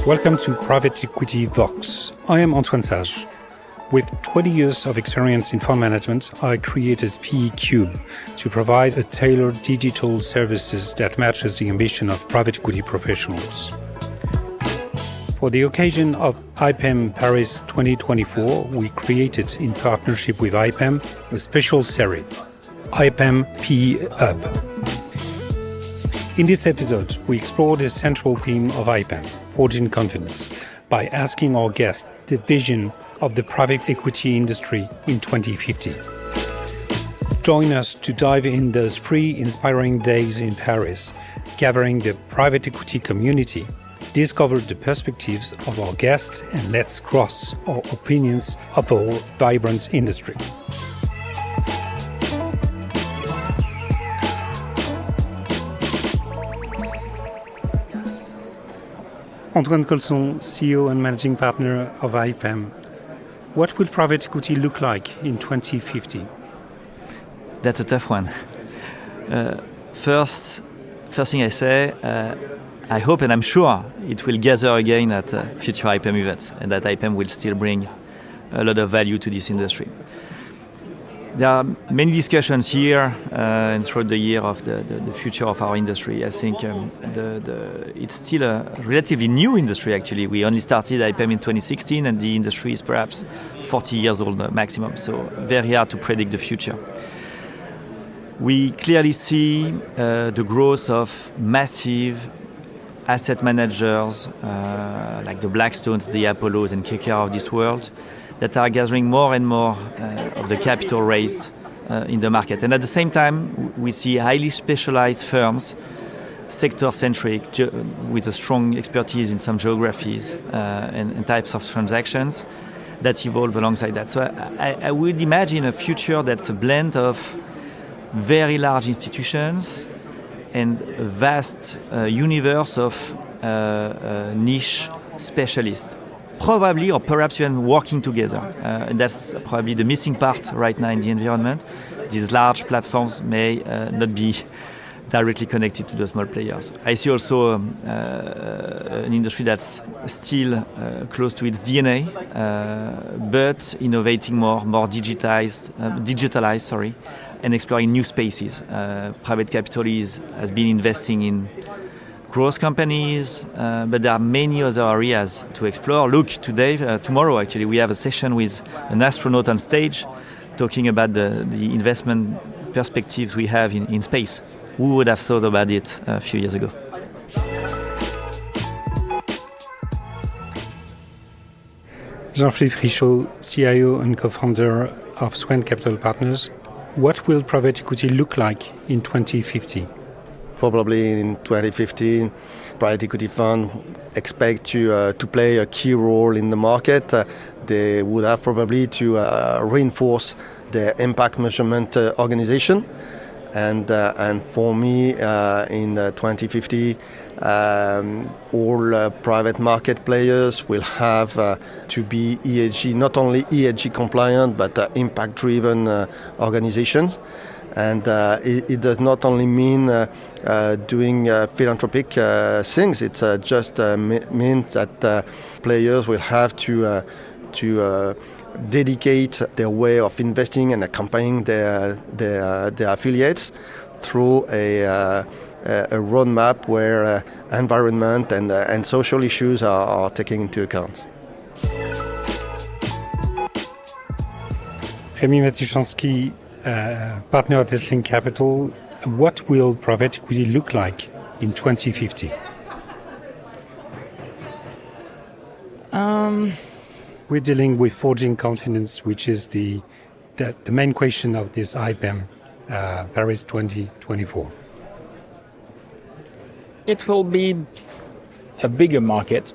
Welcome to Private Equity Vox. I am Antoine. With 20 years of experience in fund management, I created PE Cube to provide a tailored digital services that matches the ambition of private equity professionals. For the occasion of IPEM Paris 2024, we created, in partnership with IPEM, a special series, IPEM PE Hub. In this episode, we explore the central theme of IPEM, forging confidence, by asking our guests the vision of the private equity industry in 2050. Join us to dive in those 3 inspiring days in Paris, gathering the private equity community, discover the perspectives of our guests, and let's cross our opinions of our vibrant industry. Antoine Colson, CEO and Managing Partner of IPEM. What will private equity look like in 2050? That's a tough one. First thing I say, I hope and I'm sure it will gather again at future IPEM events and that IPEM will still bring a lot of value to this industry. There are many discussions here and throughout the year of the future of our industry. I think it's still a relatively new industry, actually. We only started IPEM in 2016 and the industry is perhaps 40 years old maximum, so very hard to predict the future. We clearly see the growth of massive asset managers like the Blackstones, the Apollos and KKR of this world that are gathering more and more of the capital raised in the market. And at the same time, we see highly specialized firms, sector-centric, with a strong expertise in some geographies and types of transactions that evolve alongside that. So I would imagine a future that's a blend of very large institutions and a vast universe of niche specialists, probably or perhaps even working together. And that's probably the missing part right now in the environment. These large platforms may not be directly connected to the small players. I see also an industry that's still close to its DNA, but innovating more digitalized, and exploring new spaces. Private capital has been investing in growth companies, but there are many other areas to explore. Look, tomorrow actually, we have a session with an astronaut on stage talking about the investment perspectives we have in space. Who would have thought about it a few years ago? Jean-Philippe Richaud, CIO and co-founder of Swen Capital Partners. What will private equity look like in 2050? Probably in 2015, private equity funds expect to play a key role in the market. They would have probably to reinforce their impact measurement organization. And for me, in 2050, all private market players will have to be ESG, not only ESG compliant, but impact-driven organizations. And it does not only mean doing philanthropic things. It just means that players will have to dedicate their way of investing and accompanying their affiliates through a roadmap where environment and social issues are taken into account. Rémi Matushansky, partner at Esling Capital. What will private equity look like in 2050? We're dealing with forging confidence, which is the main question of this IPEM Paris 2024. It will be a bigger market.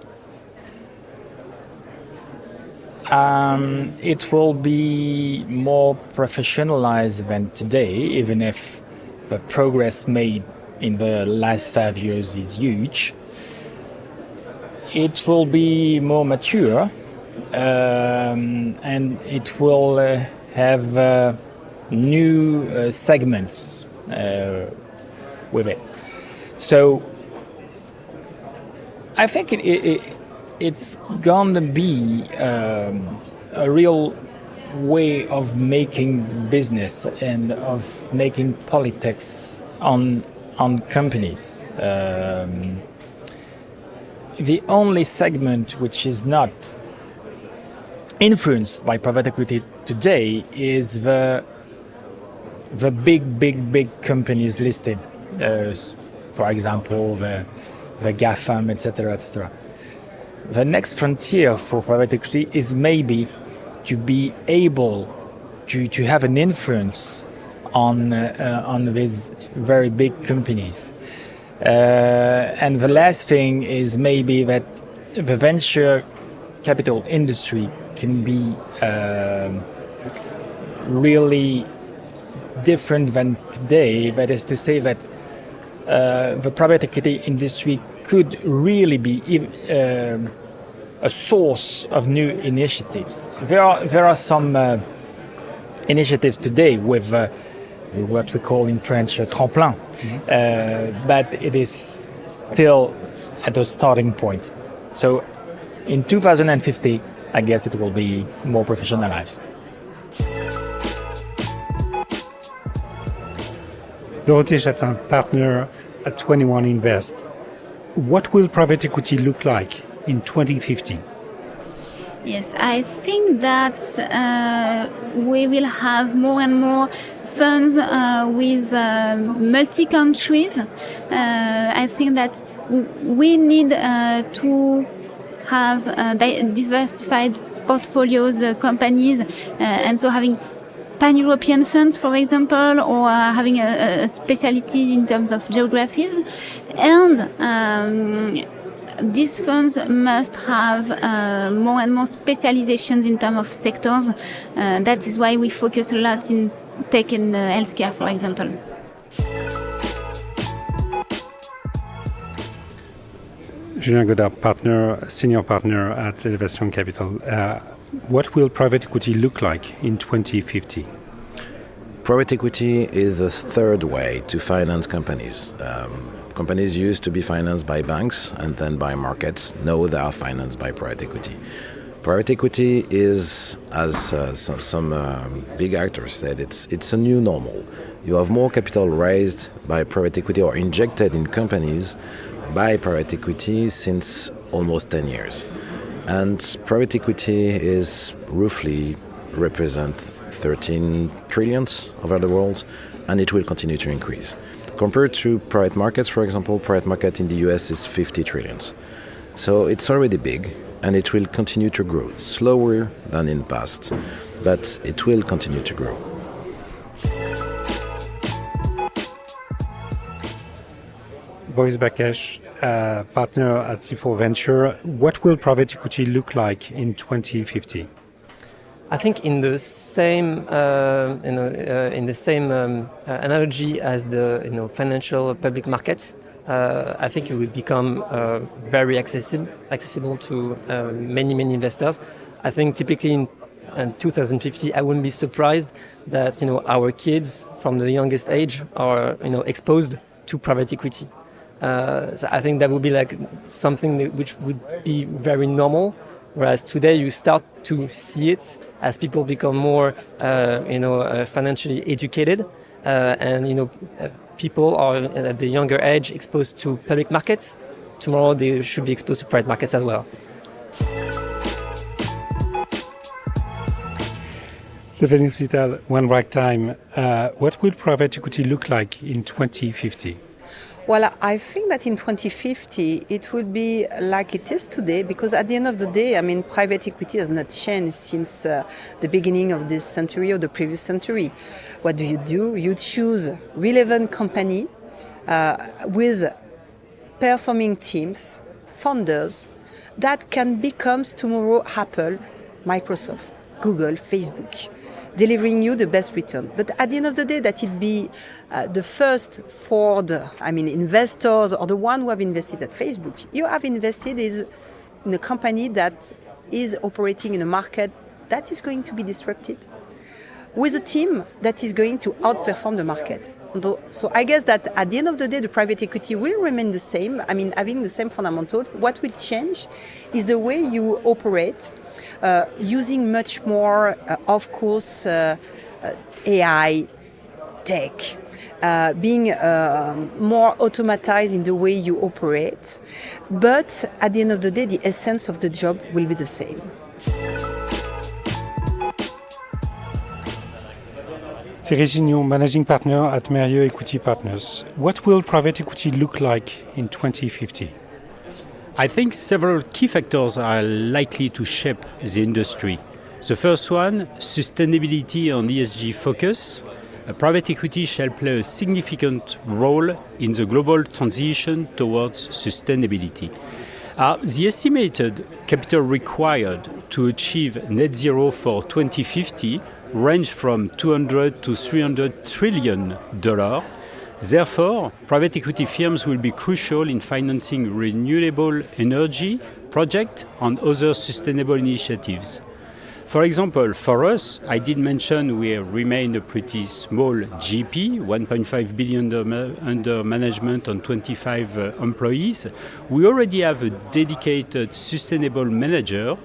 It will be more professionalized than today, even if the progress made in the last 5 years is huge. It will be more mature, and it will have new segments with it. So I think it's gonna be a real way of making business and of making politics on companies. The only segment which is not influenced by private equity today is the big companies listed, for example, the GAFAM, etc., etc. The next frontier for private equity is maybe to be able to have an influence on these very big companies. And the last thing is maybe that the venture capital industry can be really different than today. That is to say that the private equity industry could really be a source of new initiatives. There are some initiatives today with what we call in French tremplin, but it is still at a starting point. So in 2050, I guess it will be more professionalized. Dorothée Chatin, partner at 21 Invest. What will private equity look like in 2050? Yes, I think that we will have more and more funds with multi-countries. I think that we need to have diversified portfolios, companies, and so having pan-European funds, for example, or having a specialty in terms of geographies. And these funds must have more and more specializations in terms of sectors. That is why we focus a lot in tech and healthcare, for example. Julien Godard, senior partner at Elevation Capital. What will private equity look like in 2050? Private equity is the third way to finance companies. Companies used to be financed by banks and then by markets. Now they are financed by private equity. Private equity is, as some big actors said, it's a new normal. You have more capital raised by private equity or injected in companies by private equity since almost 10 years. And private equity is roughly represent 13 trillions over the world, and it will continue to increase. Compared to private markets, for example, private market in the US is 50 trillions. So it's already big, and it will continue to grow, slower than in the past, but it will continue to grow. Boris Bakesh, partner at C4 Venture. What will private equity look like in 2050? I think in the same analogy as the financial public markets, I think it will become very accessible to many investors. I think typically in 2050, I wouldn't be surprised that our kids from the youngest age are exposed to private equity. So I think that would be like something which would be very normal. Whereas today you start to see it as people become more, financially educated, and people are at the younger age exposed to public markets. Tomorrow they should be exposed to private markets as well. Stéphanie Cital, one right time. What will private equity look like in 2050? Well, I think that in 2050 it will be like it is today, because at the end of the day, private equity has not changed since the beginning of this century or the previous century. What do? You choose relevant company with performing teams, founders, that can become tomorrow Apple, Microsoft, Google, Facebook, delivering you the best return. But at the end of the day, that it be the first Ford, investors or the one who have invested at Facebook. You have invested in a company that is operating in a market that is going to be disrupted, with a team that is going to outperform the market. So I guess that at the end of the day, the private equity will remain the same. I mean, having the same fundamentals. What will change is the way you operate, using much more, of course, AI, tech, being more automatized in the way you operate. But at the end of the day, the essence of the job will be the same. Thierry Gignon, Managing Partner at Merieux Equity Partners. What will private equity look like in 2050? I think several key factors are likely to shape the industry. The first one, sustainability and ESG focus. Private equity shall play a significant role in the global transition towards sustainability. The estimated capital required to achieve net zero for 2050 range from $200 to $300 trillion. Therefore, private equity firms will be crucial in financing renewable energy projects and other sustainable initiatives. For example, for us, I did mention we remain a pretty small GP, 1.5 billion under management and 25 employees. We already have a dedicated sustainable manager,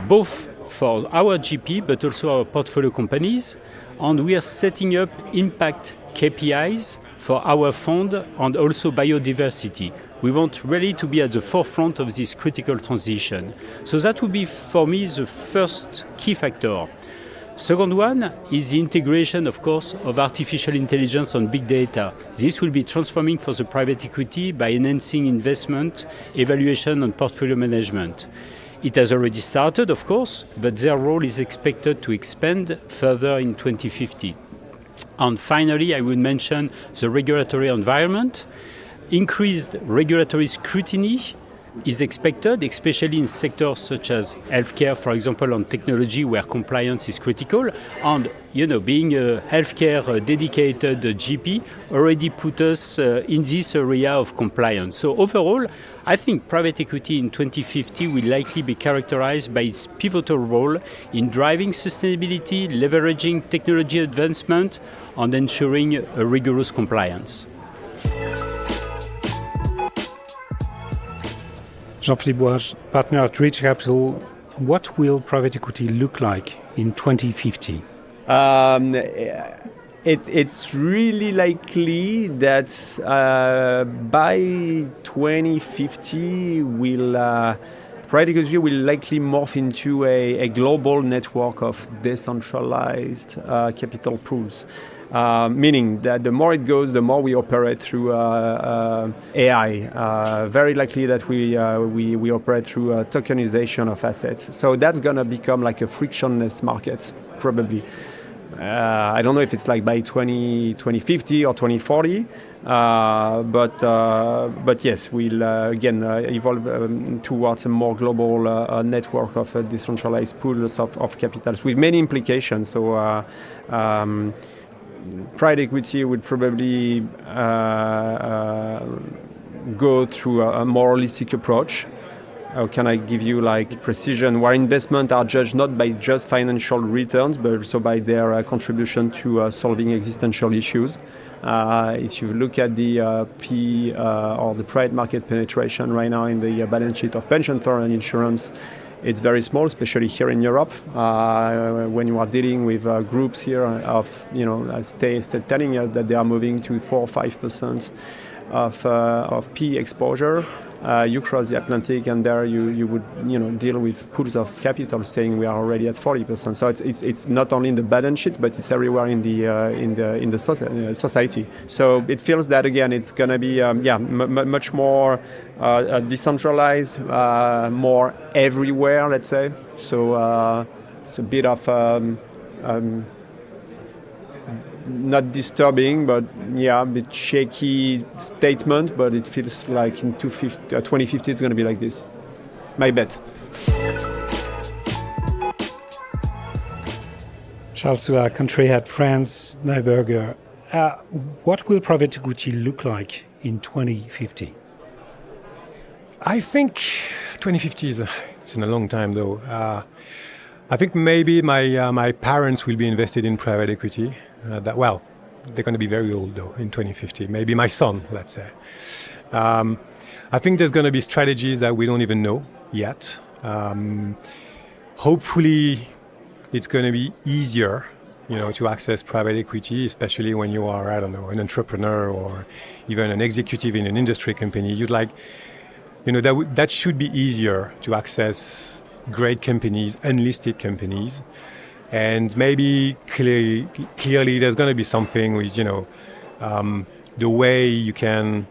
both for our GP but also our portfolio companies, and we are setting up impact KPIs for our fund and also biodiversity. We want really to be at the forefront of this critical transition. So that would be, for me, the first key factor. Second one is the integration, of course, of artificial intelligence and big data. This will be transforming for the private equity by enhancing investment, evaluation and portfolio management. It has already started, of course, but their role is expected to expand further in 2050. And finally, I would mention the regulatory environment. Increased regulatory scrutiny is expected, especially in sectors such as healthcare, for example, and technology, where compliance is critical. And, being a healthcare dedicated GP already put us in this area of compliance. So overall, I think private equity in 2050 will likely be characterized by its pivotal role in driving sustainability, leveraging technology advancement, and ensuring a rigorous compliance. Jean-Philippe Bois, partner at Rich Capital. What will private equity look like in 2050? It's really likely that by 2050 private equity will likely morph into a global network of decentralized capital pools. Meaning that the more it goes, the more we operate through AI. Very likely that we operate through tokenization of assets. So that's going to become like a frictionless market, probably. I don't know if it's like by 2050 or 2040, but yes, we'll again evolve towards a more global network of decentralized pools of capitals with many implications. So private equity would probably go through a more holistic approach. How can I give you like precision where investments are judged not by just financial returns, but also by their contribution to solving existential issues. If you look at the P or the private market penetration right now in the balance sheet of pension fund and insurance, it's very small, especially here in Europe. When you are dealing with groups here of, telling us that they are moving to 4 or 5% of P exposure. You cross the Atlantic, and there you would deal with pools of capital saying we are already at 40%. So it's not only in the balance sheet, but it's everywhere in the society. So it feels that again it's going to be much more decentralized, more everywhere. Let's say so. It's a bit of. Not disturbing, but a bit shaky statement, but it feels like in 2050 it's going to be like this. My bet. Charles Soula, country head France, Neuberger. What will private equity look like in 2050? I think 2050 it's in a long time though. I think maybe my parents will be invested in private equity. they're going to be very old, though, in 2050. Maybe my son, let's say. I think there's going to be strategies that we don't even know yet. Hopefully, it's going to be easier, to access private equity, especially when you are, an entrepreneur or even an executive in an industry company. That should be easier to access great companies, unlisted companies. And maybe clearly there's going to be something with, the way you can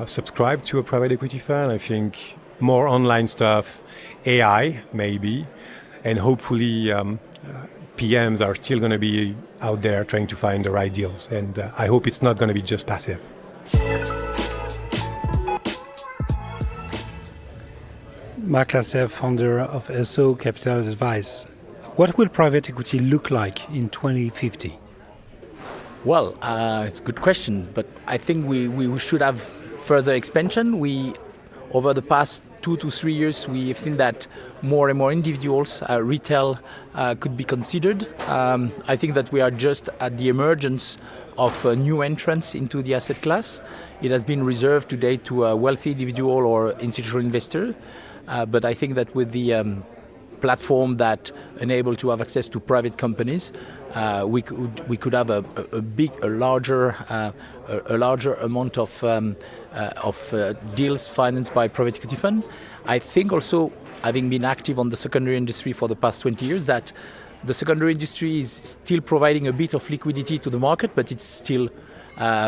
subscribe to a private equity fund. I think more online stuff, AI maybe, and hopefully PMs are still going to be out there trying to find the right deals. And I hope it's not going to be just passive. Marc Lasserre, founder of SO Capital Advice. What will private equity look like in 2050? Well, it's a good question, but I think we should have further expansion. Over the past 2 to 3 years, we have seen that more and more individuals, retail could be considered. I think that we are just at the emergence of new entrants into the asset class. It has been reserved today to a wealthy individual or institutional investor. But I think that with the platform that enable to have access to private companies, we could have a larger amount of deals financed by private equity fund. I think also, having been active on the secondary industry for the past 20 years, that the secondary industry is still providing a bit of liquidity to the market, but it's still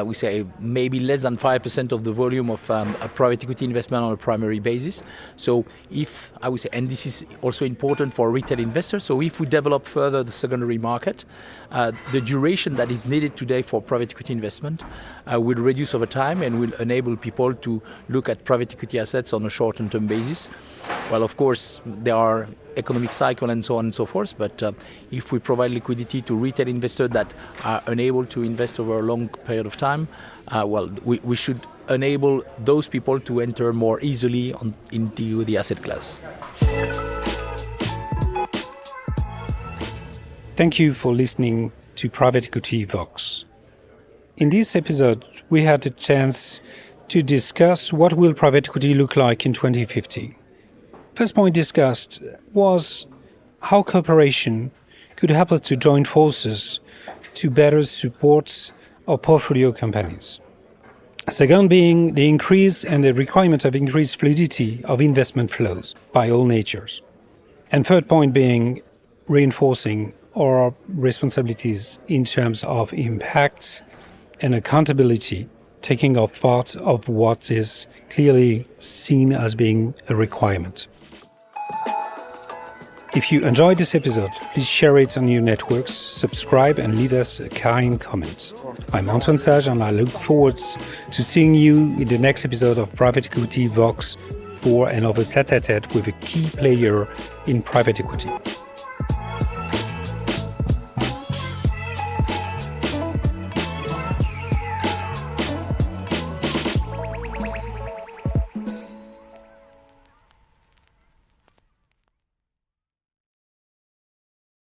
we say maybe less than 5% of the volume of a private equity investment on a primary basis. So if I would say, and this is also important for retail investors, so if we develop further the secondary market, the duration that is needed today for private equity investment will reduce over time and will enable people to look at private equity assets on a short-term basis. Well, of course, there are economic cycle and so on and so forth, but if we provide liquidity to retail investors that are unable to invest over a long period of time, we should enable those people to enter more easily into the asset class. Thank you for listening to Private Equity Vox. In this episode, we had a chance to discuss what will private equity look like in 2050. First point discussed was how cooperation could help us to join forces to better support our portfolio companies. Second being the increased and the requirement of increased fluidity of investment flows by all natures. And third point being reinforcing our responsibilities in terms of impact and accountability, taking off part of what is clearly seen as being a requirement. If you enjoyed this episode, please share it on your networks, subscribe and leave us a kind comment. I'm Antoine Sage and I look forward to seeing you in the next episode of Private Equity Vox for another tête-à-tête with a key player in private equity.